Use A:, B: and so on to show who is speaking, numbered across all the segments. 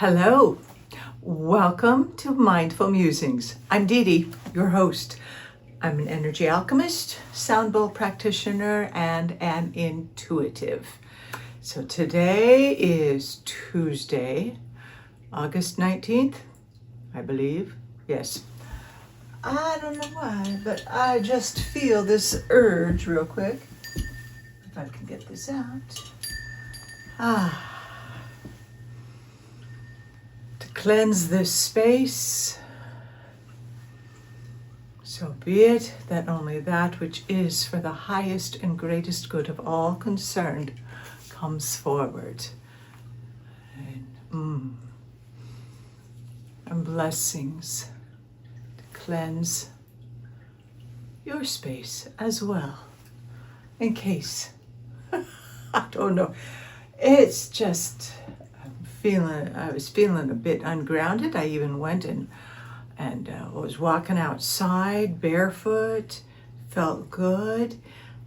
A: Hello, welcome to Mindful Musings. I'm Dee Dee, your host. I'm an energy alchemist, sound bowl practitioner, and an intuitive. So today is Tuesday, August 19th, I believe. Yes. I don't know why, but I just feel this urge real quick. If I can get this out. Cleanse this space, so be it that only that which is for the highest and greatest good of all concerned comes forward. And blessings to cleanse your space as well, in case, I don't know, it's just... I was feeling a bit ungrounded. I even went and was walking outside barefoot. Felt good,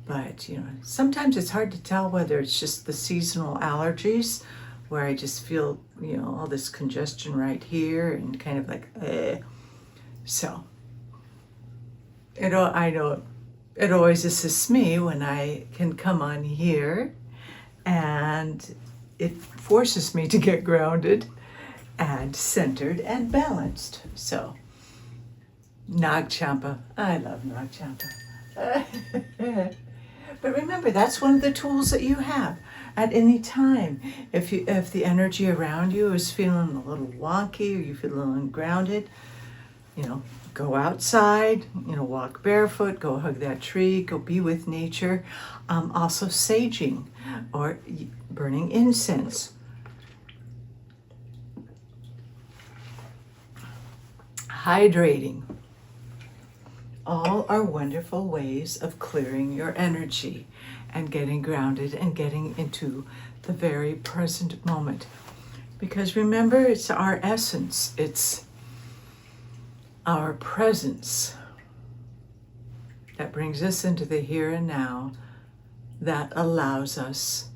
A: but sometimes it's hard to tell whether it's just the seasonal allergies, where I just feel all this congestion right here and kind of like So I know it always assists me when I can come on here, and it forces me to get grounded and centered and balanced. So, Nag Champa. I love Nag Champa. But remember, that's one of the tools that you have at any time. If the energy around you is feeling a little wonky, or you feel a little ungrounded, go outside, walk barefoot, go hug that tree, go be with nature. Also saging or burning incense. Hydrating. All are wonderful ways of clearing your energy and getting grounded and getting into the very present moment. Because remember, it's our essence. It's our presence that brings us into the here and now, that allows us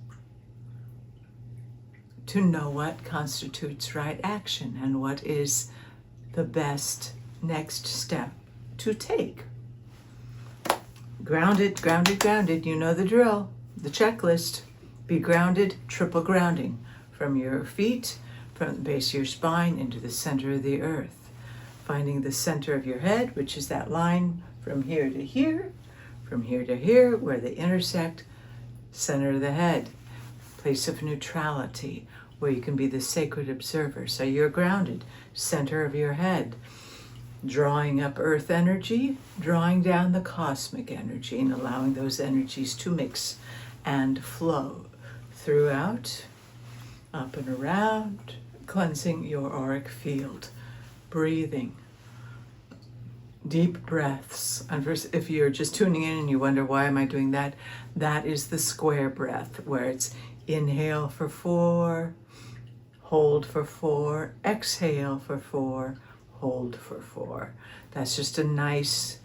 A: to know what constitutes right action and what is the best next step to take. Grounded, grounded, grounded. You know the drill, the checklist. Be grounded, triple grounding. From your feet, from the base of your spine into the center of the earth. Finding the center of your head, which is that line from here to here, from here to here, where they intersect. Center of the head, place of neutrality, where you can be the sacred observer. So you're grounded, center of your head, drawing up earth energy, drawing down the cosmic energy, and allowing those energies to mix and flow throughout, up and around, cleansing your auric field, breathing. Deep breaths. And if you're just tuning in and you wonder, why am I doing that? That is the square breath, where it's inhale for 4, hold for 4, exhale for 4, hold for 4. That's just a nice,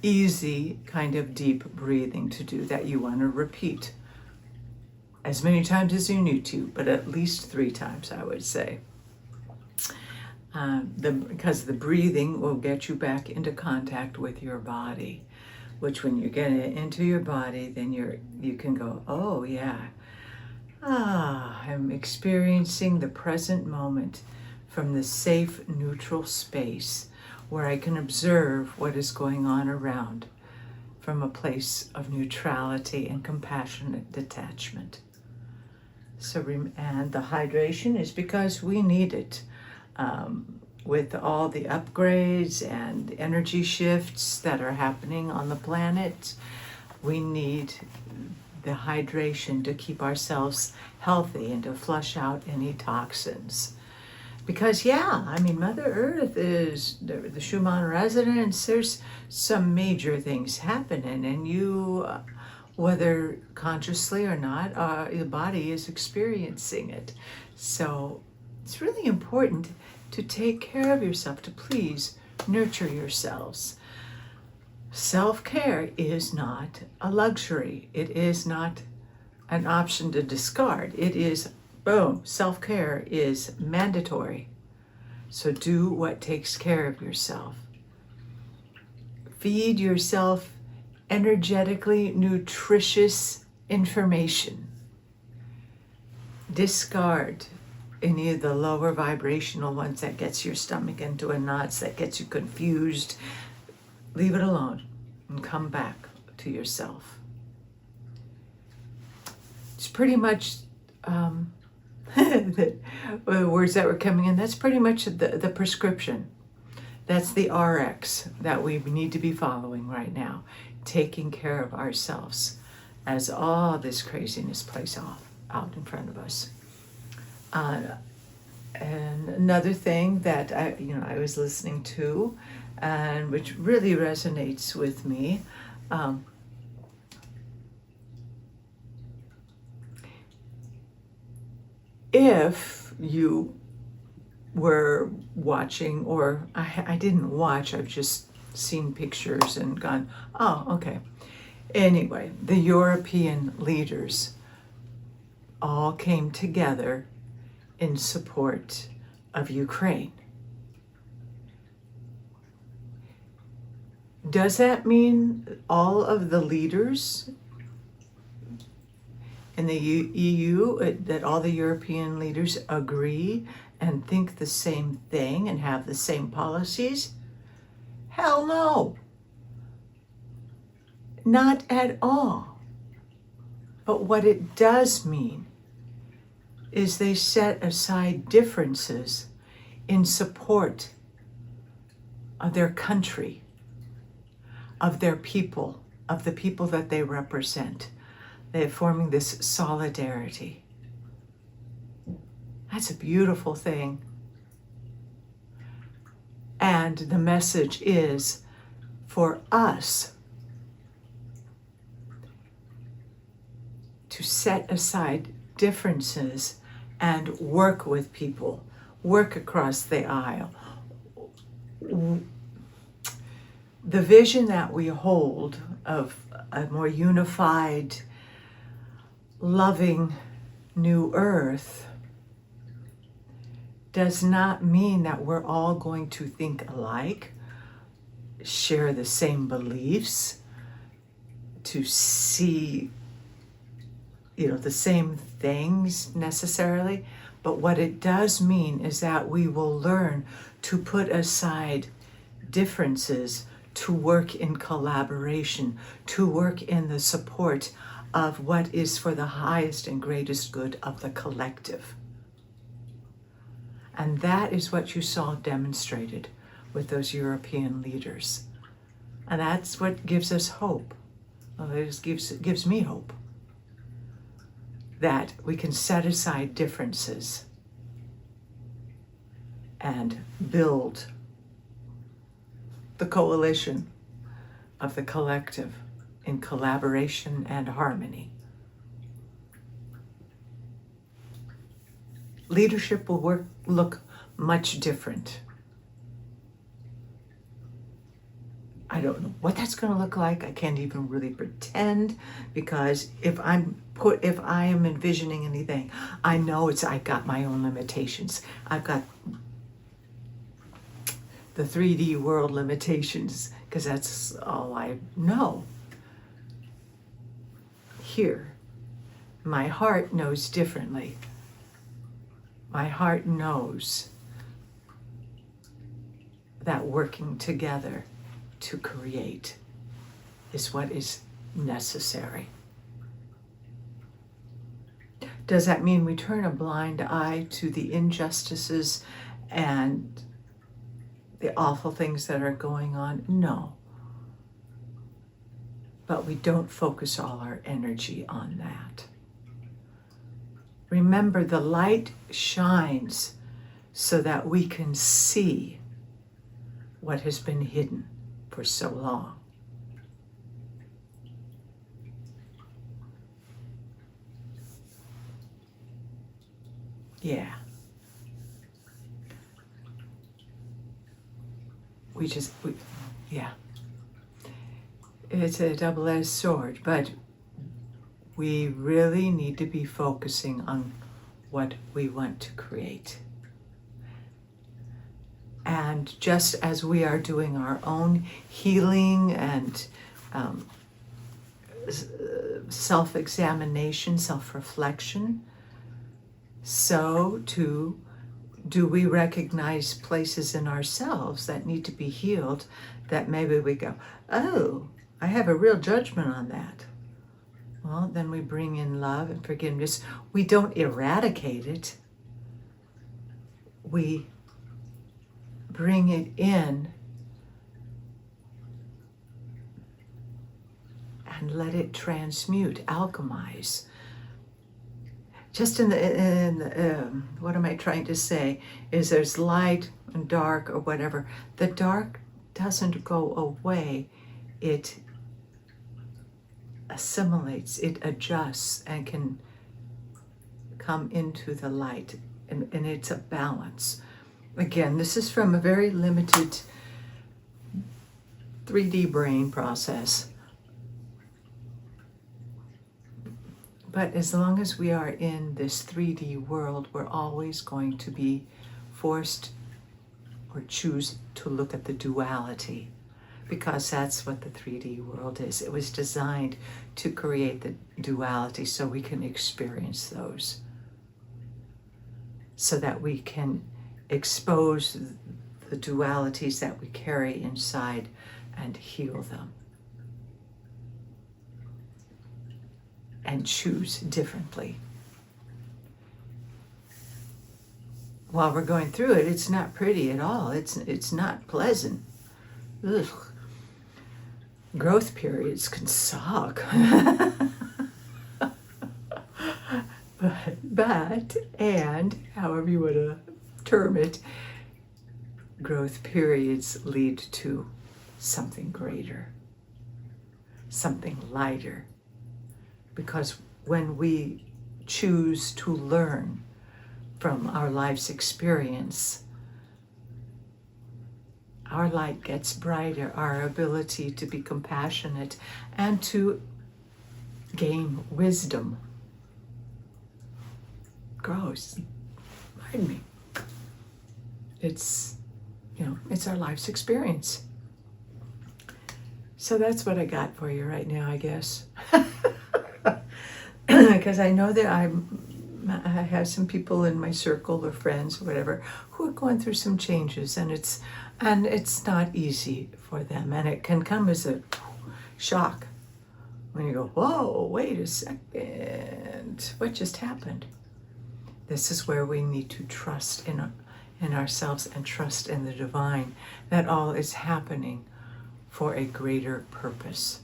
A: easy kind of deep breathing to do that you want to repeat as many times as you need to, but at least 3 times, I would say. Because the breathing will get you back into contact with your body, which when you get it into your body, then you can go, oh yeah, I'm experiencing the present moment from the safe, neutral space where I can observe what is going on around from a place of neutrality and compassionate detachment. And the hydration is because we need it. With all the upgrades and energy shifts that are happening on the planet, we need the hydration to keep ourselves healthy and to flush out any toxins. Because Mother Earth is the Schumann resonance. There's some major things happening, and you, whether consciously or not, the body is experiencing it. So it's really important to take care of yourself, to please nurture yourselves. Self-care is not a luxury. It is not an option to discard. It is Boom. Self-care is mandatory. So do what takes care of yourself. Feed yourself energetically nutritious information. Discard any of the lower vibrational ones that gets your stomach into a knots, that gets you confused. Leave it alone and come back to yourself. It's pretty much the words that were coming in, that's pretty much the prescription. That's the RX that we need to be following right now. Taking care of ourselves as all this craziness plays out in front of us. And another thing that I was listening to, and which really resonates with me, if you were watching, or I didn't watch, I've just seen pictures and gone, oh, okay. Anyway, the European leaders all came together in support of Ukraine. Does that mean all of the leaders in the EU, that all the European leaders agree and think the same thing and have the same policies? Hell no. Not at all. But what it does mean is they set aside differences in support of their country, of their people, of the people that they represent. They're forming this solidarity. That's a beautiful thing. And the message is for us to set aside differences and work with people, work across the aisle. The vision that we hold of a more unified, loving new earth does not mean that we're all going to think alike, share the same beliefs, to see, the same things necessarily. But what it does mean is that we will learn to put aside differences, to work in collaboration, to work in the support of what is for the highest and greatest good of the collective. And that is what you saw demonstrated with those European leaders. And that's what gives us hope. Well, it gives me hope that we can set aside differences and build the coalition of the collective in collaboration and harmony. Leadership will look much different. I don't know what that's going to look like. I can't even really pretend, because if I am envisioning anything, I know I got my own limitations. I've got the 3D world limitations, because that's all I know. Here, my heart knows differently. My heart knows that working together to create is what is necessary. Does that mean we turn a blind eye to the injustices and the awful things that are going on? No. But we don't focus all our energy on that. Remember, the light shines so that we can see what has been hidden for so long. Yeah. Yeah. It's a double-edged sword, but we really need to be focusing on what we want to create. And just as we are doing our own healing and self-examination, self-reflection, so too do we recognize places in ourselves that need to be healed, that maybe we go, oh, I have a real judgment on that. Well, then we bring in love and forgiveness. We don't eradicate it. We bring it in and let it transmute, alchemize. Just what am I trying to say, is there's light and dark or whatever. The dark doesn't go away. It assimilates, it adjusts and can come into the light. And it's a balance. Again, this is from a very limited 3D brain process. But as long as we are in this 3D world, we're always going to be forced or choose to look at the duality, because that's what the 3D world is. It was designed to create the duality so we can experience those, so that we can expose the dualities that we carry inside and heal them and choose differently. While we're going through it, it's not pretty at all. It's not pleasant. Ugh. Growth periods can suck. but, and however you want to term it, growth periods lead to something greater, something lighter. Because when we choose to learn from our life's experience, our light gets brighter, our ability to be compassionate and to gain wisdom grows. Pardon me. It's our life's experience. So that's what I got for you right now, I guess. Because I know that I have some people in my circle or friends or whatever who are going through some changes, and it's not easy for them, and it can come as a shock when you go, whoa, wait a second, what just happened? This is where we need to trust in ourselves and trust in the divine, that all is happening for a greater purpose.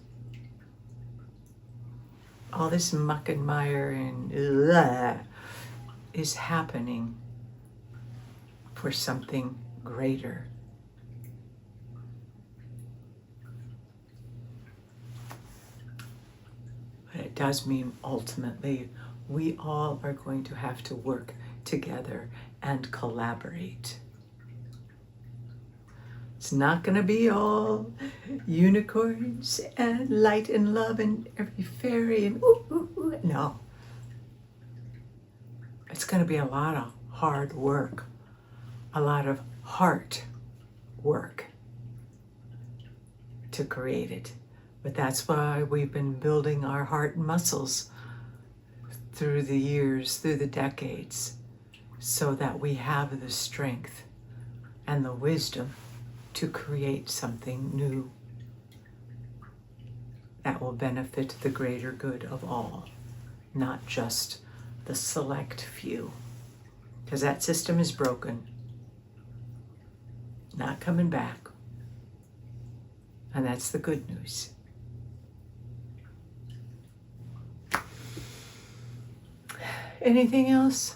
A: All this muck and mire and is happening for something greater. But it does mean ultimately we all are going to have to work together and collaborate. It's not going to be all unicorns and light and love and every fairy and ooh, ooh, ooh. No. It's going to be a lot of hard work, a lot of heart work to create it. But that's why we've been building our heart muscles through the years, through the decades, so that we have the strength and the wisdom to create something new that will benefit the greater good of all, not just the select few. Because that system is broken, not coming back. And that's the good news. Anything else?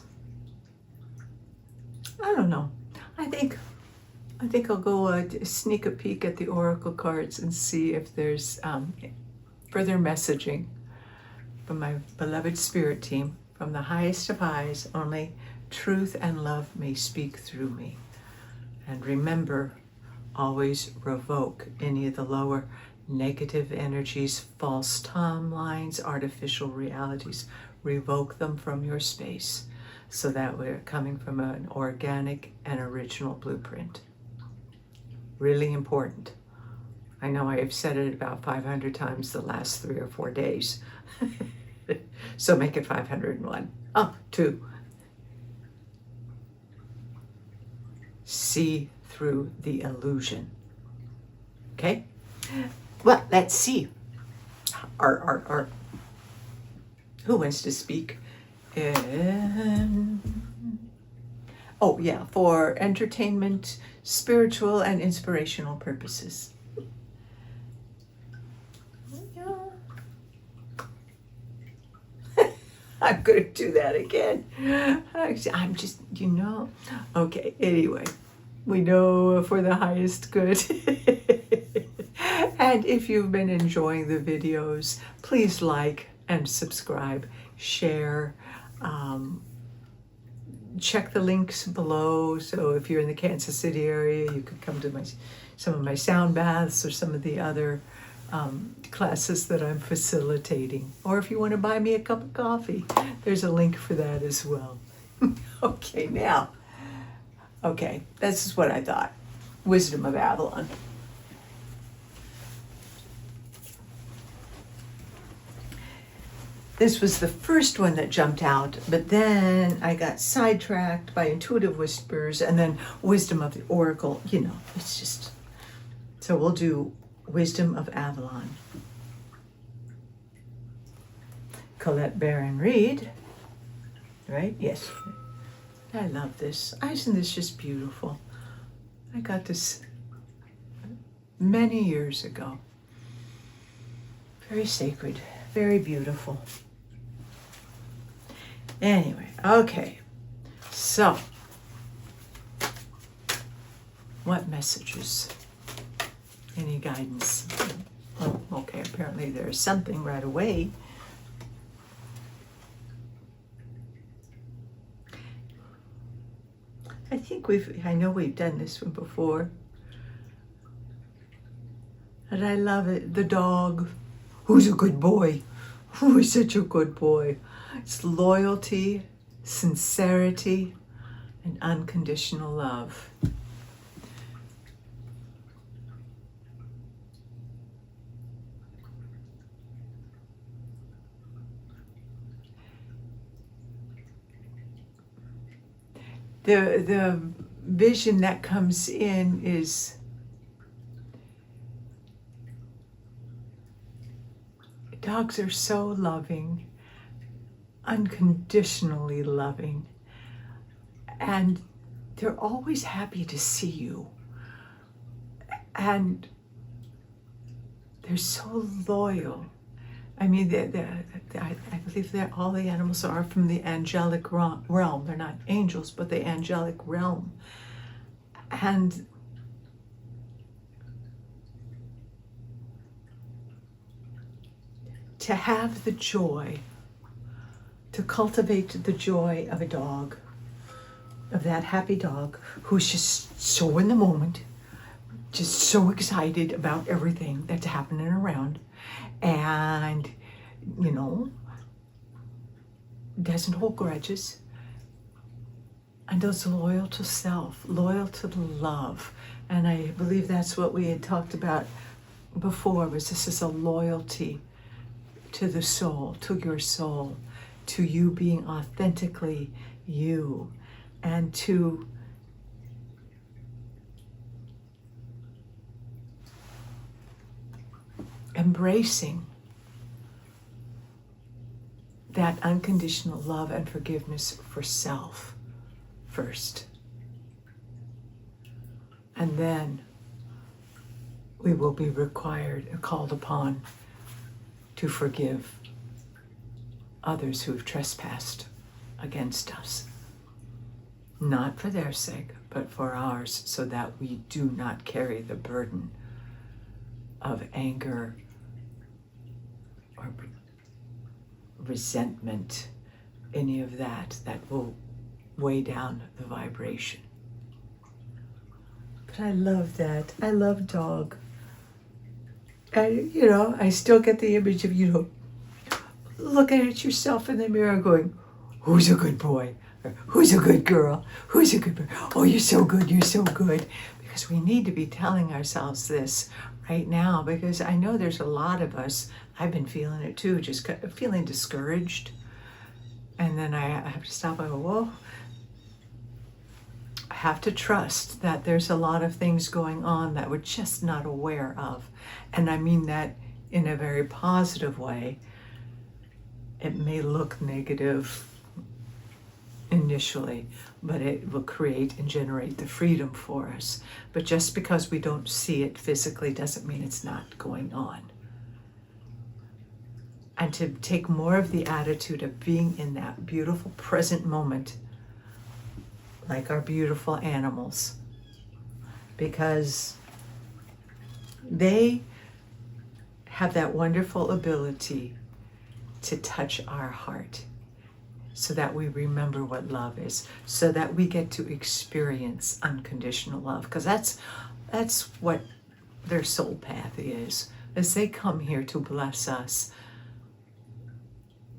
A: I don't know. I think I'll go sneak a peek at the oracle cards and see if there's further messaging from my beloved spirit team. From the highest of highs, only truth and love may speak through me. And remember, always revoke any of the lower negative energies, false timelines, artificial realities. Revoke them from your space, so that we're coming from an organic and original blueprint. Really important. I know I have said it about 500 times the last 3 or 4 days. So make it 501. Oh, 2. See through the illusion. Okay? Well, let's see. Who wants to speak? Oh, yeah, for entertainment, spiritual, and inspirational purposes. I'm going to do that again. I'm just, Okay, anyway, we know for the highest good. And if you've been enjoying the videos, please like and subscribe, share. Check the links below. So if you're in the Kansas City area, you could come to some of my sound baths or some of the other classes that I'm facilitating. Or if you want to buy me a cup of coffee, there's a link for that as well. Okay, now. Okay, this is what I thought. Wisdom of Avalon. This was the first one that jumped out, but then I got sidetracked by Intuitive Whispers and then Wisdom of the Oracle. It's just... So we'll do Wisdom of Avalon. Colette Baron Reed, right? Yes. I love this. Isn't this just beautiful? I got this many years ago. Very sacred, very beautiful. Anyway, okay. So, what messages? Any guidance? Oh, okay, apparently there's something right away. I know we've done this one before. And I love it. The dog. Who's a good boy? Who is such a good boy? It's loyalty, sincerity, and unconditional love. The vision that comes in is dogs are so loving, unconditionally loving, and they're always happy to see you. And they're so loyal. I mean, I believe that all the animals are from the angelic realm. They're not angels, but the angelic realm. And to have the joy, to cultivate the joy of a dog, of that happy dog who's just so in the moment, just so excited about everything that's happening around, and doesn't hold grudges, and is loyal to self, loyal to love. And I believe that's what we had talked about before, was this is a loyalty to the soul, to your soul, to you being authentically you, and to embracing that unconditional love and forgiveness for self first. And then we will be required, called upon to forgive others who have trespassed against us. Not for their sake, but for ours, so that we do not carry the burden of anger or resentment, any of that will weigh down the vibration. But I love that. I love dog. And, I still get the image of, looking at yourself in the mirror going, who's a good boy? Who's a good girl? Who's a good girl? Oh, you're so good, you're so good. Because we need to be telling ourselves this right now, because I know there's a lot of us, I've been feeling it too, just feeling discouraged. And then I have to stop and go, whoa. I have to trust that there's a lot of things going on that we're just not aware of. And I mean that in a very positive way. It may look negative initially, but it will create and generate the freedom for us. But just because we don't see it physically doesn't mean it's not going on. And to take more of the attitude of being in that beautiful present moment, like our beautiful animals, because they have that wonderful ability to touch our heart so that we remember what love is, so that we get to experience unconditional love, because that's what their soul path is, as they come here to bless us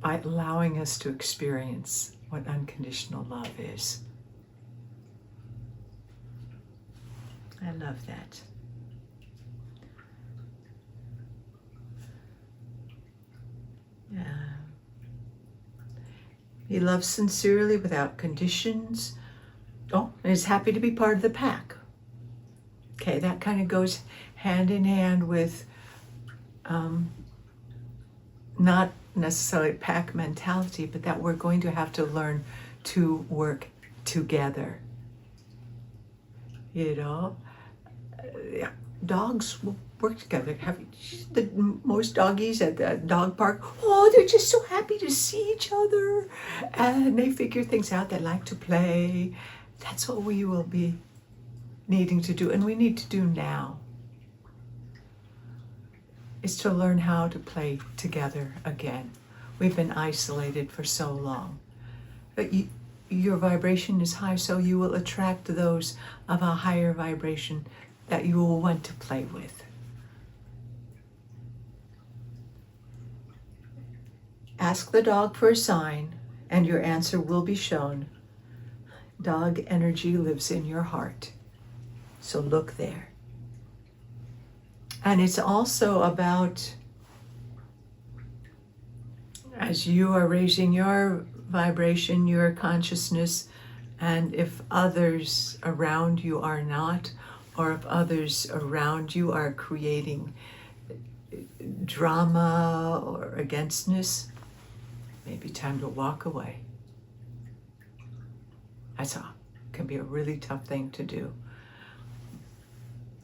A: by allowing us to experience what unconditional love is. I love that. Yeah. He loves sincerely without conditions. Oh, and is happy to be part of the pack. Okay, that kind of goes hand in hand with not necessarily pack mentality, but that we're going to have to learn to work together. You know, dogs will work together. Have the most doggies at the dog park, oh, they're just so happy to see each other, and they figure things out. They like to play. That's what we will be needing to do, and we need to do now, is to learn how to play together again. We've been isolated for so long, but your vibration is high, so you will attract those of a higher vibration that you will want to play with. Ask the dog for a sign, and your answer will be shown. Dog energy lives in your heart, so look there. And it's also about, as you are raising your vibration, your consciousness, and if others around you are not, or if others around you are creating drama or againstness, maybe time to walk away. That's all. It can be a really tough thing to do,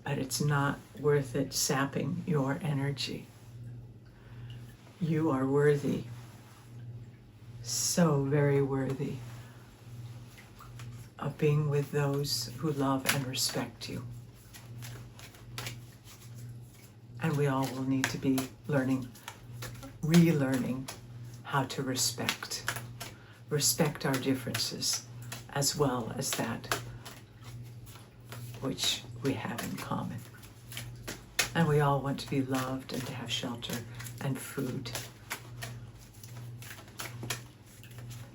A: but it's not worth it sapping your energy. You are worthy, so very worthy of being with those who love and respect you. And we all will need to be relearning how to respect our differences, as well as that which we have in common. And we all want to be loved and to have shelter and food.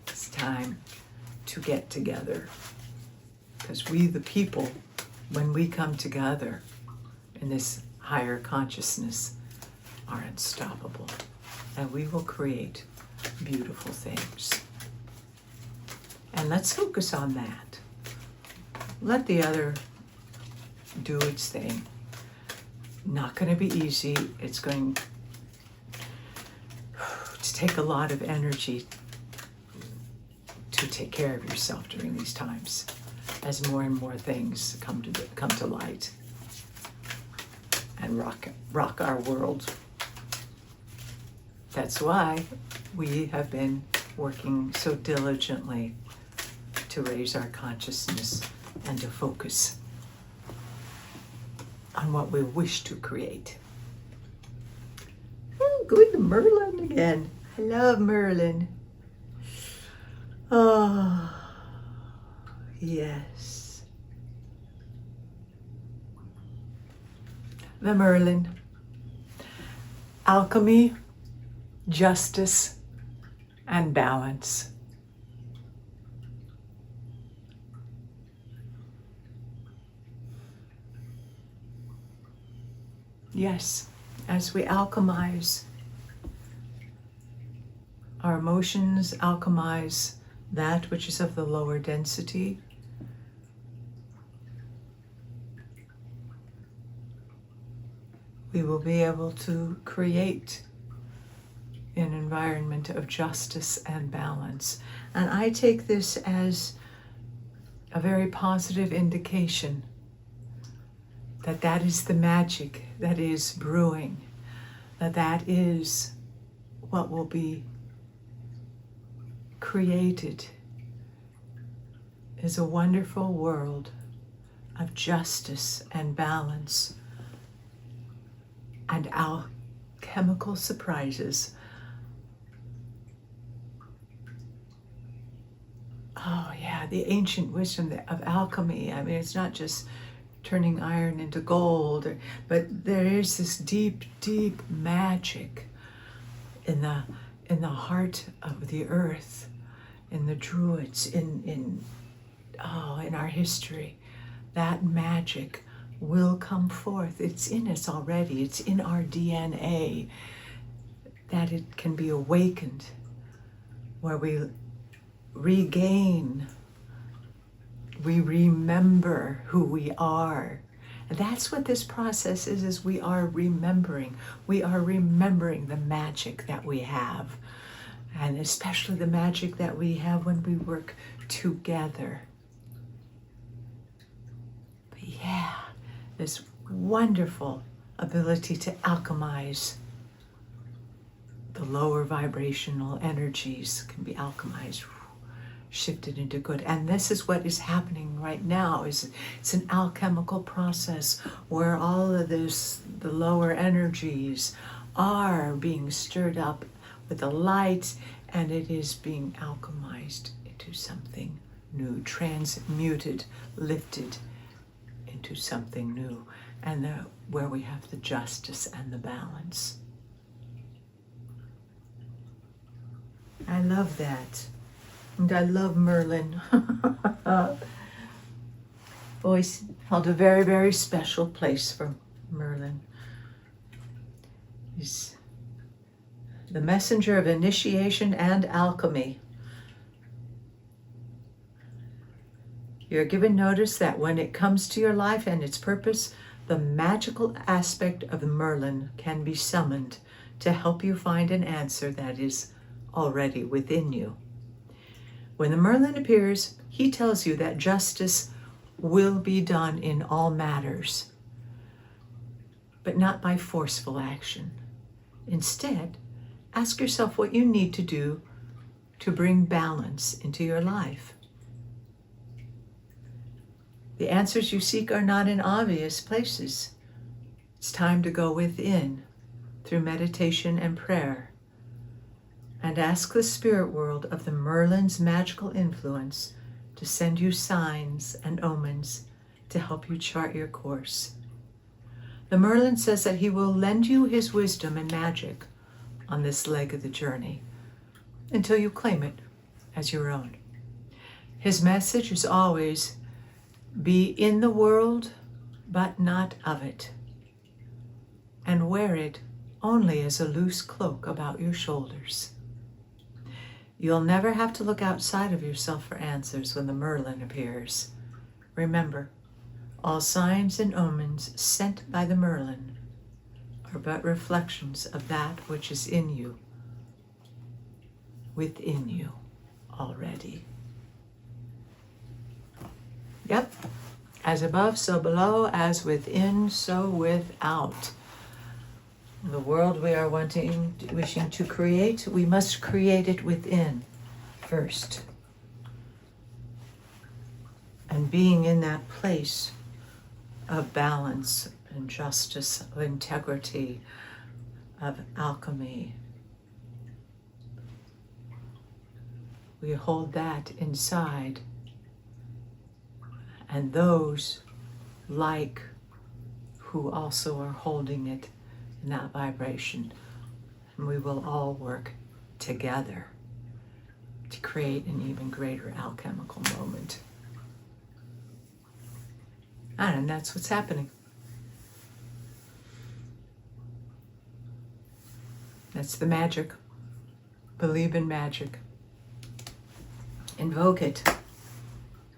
A: It's time to get together, because we, the people, when we come together in this higher consciousness, are unstoppable, and we will create beautiful things. And let's focus on that. Let the other do its thing. Not going to be easy. It's going to take a lot of energy to take care of yourself during these times, as more and more things come to light and rock our world. That's why we have been working so diligently to raise our consciousness and to focus on what we wish to create. Oh, good, Merlin again. I love Merlin. Oh, yes. The Merlin. Alchemy, justice, and balance. Yes, as we alchemize our emotions, alchemize that which is of the lower density, we will be able to create an environment of justice and balance. And I take this as a very positive indication that that is the magic that is brewing, that that is what will be created, is a wonderful world of justice and balance and alchemical surprises. Oh yeah, the ancient wisdom of alchemy. I mean, it's not just turning iron into gold, but there is this deep, deep magic in the heart of the earth, in the Druids, in our history. That magic will come forth. It's in us already. It's in our DNA, that it can be awakened, where we regain, we remember who we are. And that's what this process is we are remembering. We are remembering the magic that we have, and especially the magic that we have when we work together. But yeah, this wonderful ability to alchemize the lower vibrational energies can be alchemized, shifted into good. And this is what is happening right now. It's an alchemical process where all of this, the lower energies, are being stirred up with the light, and it is being alchemized into something new, transmuted, lifted into something new, and where we have the justice and the balance. I love that. And I love Merlin. Always held a very, very special place for Merlin. He's the messenger of initiation and alchemy. You're given notice that when it comes to your life and its purpose, the magical aspect of Merlin can be summoned to help you find an answer that is already within you. When the Merlin appears, he tells you that justice will be done in all matters, but not by forceful action. Instead, ask yourself what you need to do to bring balance into your life. The answers you seek are not in obvious places. It's time to go within through meditation and prayer, and ask the spirit world of the Merlin's magical influence to send you signs and omens to help you chart your course. The Merlin says that he will lend you his wisdom and magic on this leg of the journey until you claim it as your own. His message is always, be in the world, but not of it, and wear it only as a loose cloak about your shoulders. You'll never have to look outside of yourself for answers when the Merlin appears. Remember, all signs and omens sent by the Merlin are but reflections of that which is in you, within you already. Yep, as above, so below, as within, so without. The world we are wishing to create, we must create it within first. And being in that place of balance and justice, of integrity, of alchemy, we hold that inside. And those like who also are holding it in that vibration. And we will all work together to create an even greater alchemical moment. And that's what's happening. That's the magic. Believe in magic. Invoke it.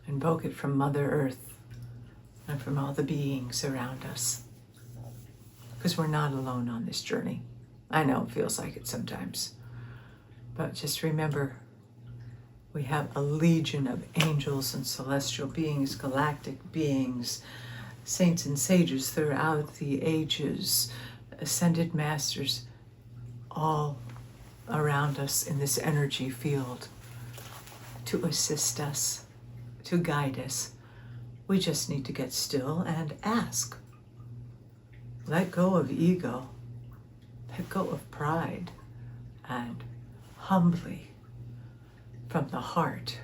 A: Invoke it from Mother Earth and from all the beings around us. Because we're not alone on this journey. I know it feels like it sometimes. But just remember, we have a legion of angels and celestial beings, galactic beings, saints and sages throughout the ages, ascended masters, all around us in this energy field to assist us, to guide us. We just need to get still and ask. Let go of ego, let go of pride, and humbly, from the heart,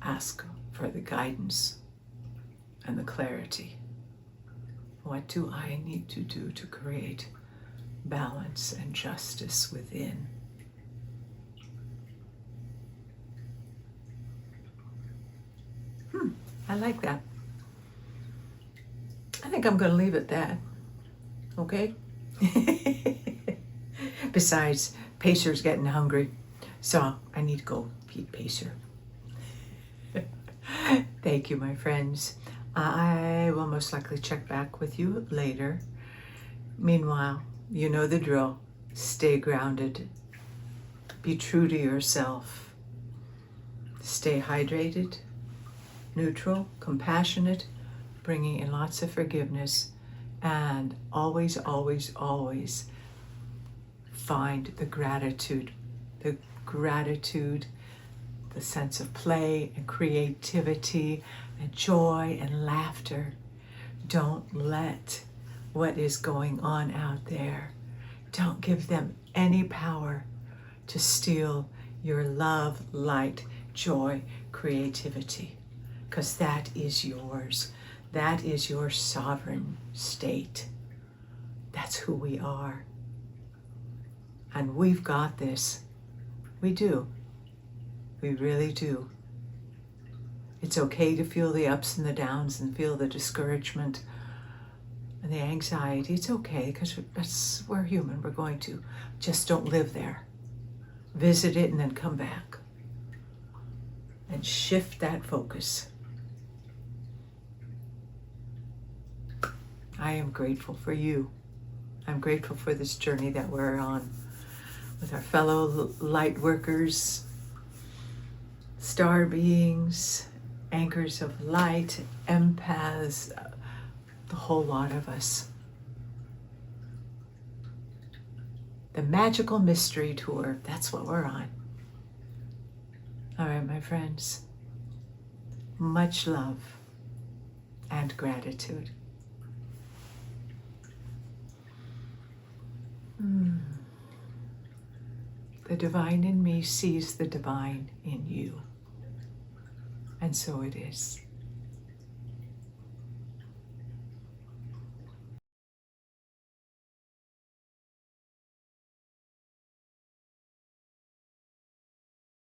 A: ask for the guidance and the clarity. What do I need to do to create balance and justice within? I like that. I think I'm going to leave it at that. Okay? Besides, Pacer's getting hungry, so I need to go feed Pacer. Thank you, my friends. I will most likely check back with you later. Meanwhile, you know the drill. Stay grounded. Be true to yourself. Stay hydrated, neutral, compassionate, bringing in lots of forgiveness, and always, always, always find the gratitude, the sense of play and creativity and joy and laughter. Don't let what is going on out there, don't give them any power to steal your love, light, joy, creativity, because that is yours. That is your sovereign state. That's who we are. And we've got this. We do. We really do. It's okay to feel the ups and the downs and feel the discouragement and the anxiety. It's okay, because we're human. We're going to. Just don't live there. Visit it and then come back. And shift that focus. I am grateful for you. I'm grateful for this journey that we're on with our fellow light workers, star beings, anchors of light, empaths, the whole lot of us. The magical mystery tour, that's what we're on. All right, my friends, much love and gratitude. The divine in me sees the divine in you. And so it is.